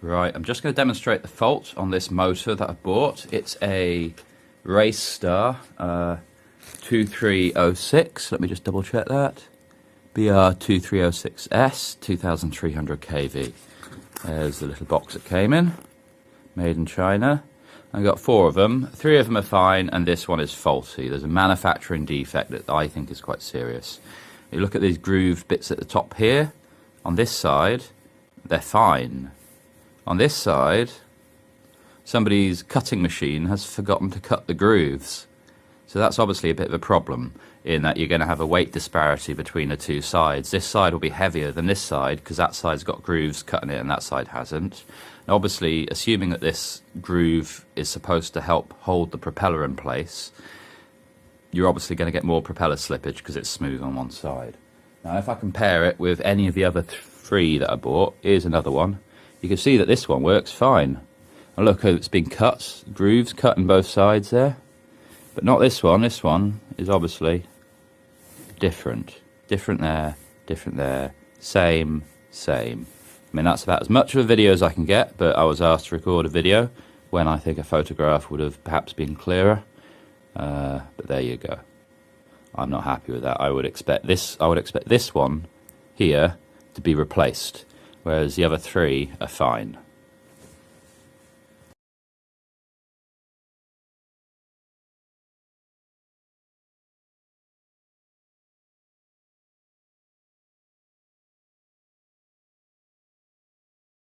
Right, I'm just going to demonstrate the fault on this motor that I bought. It's a Race Star 2306. Let me just double check that. BR2306S 2300 kV. There's the little box it came in. Made in China. I've got 4 of them. 3 of them are fine, and this one is faulty. There's a manufacturing defect that I think is quite serious. You look at these grooved bits at the top here. On this side, they're fine. On this side, somebody's cutting machine has forgotten to cut the grooves. So that's obviously a bit of a problem in that you're going to have a weight disparity between the 2 sides. This side will be heavier than this side because that side's got grooves cutting it and that side hasn't. Now obviously, assuming that this groove is supposed to help hold the propeller in place, you're obviously going to get more propeller slippage because it's smooth on one side. Now if I compare it with any of the other 3 that I bought, here's another one. You can see that this one works fine. And look how it's been cut, grooves cut on both sides there. But not this one. This one is obviously different. Different there, same. I mean, that's about as much of a video as I can get, but I was asked to record a video when I think a photograph would have perhaps been clearer. But there you go. I'm not happy with that. I would expect this one here to be replaced, whereas the other 3 are fine.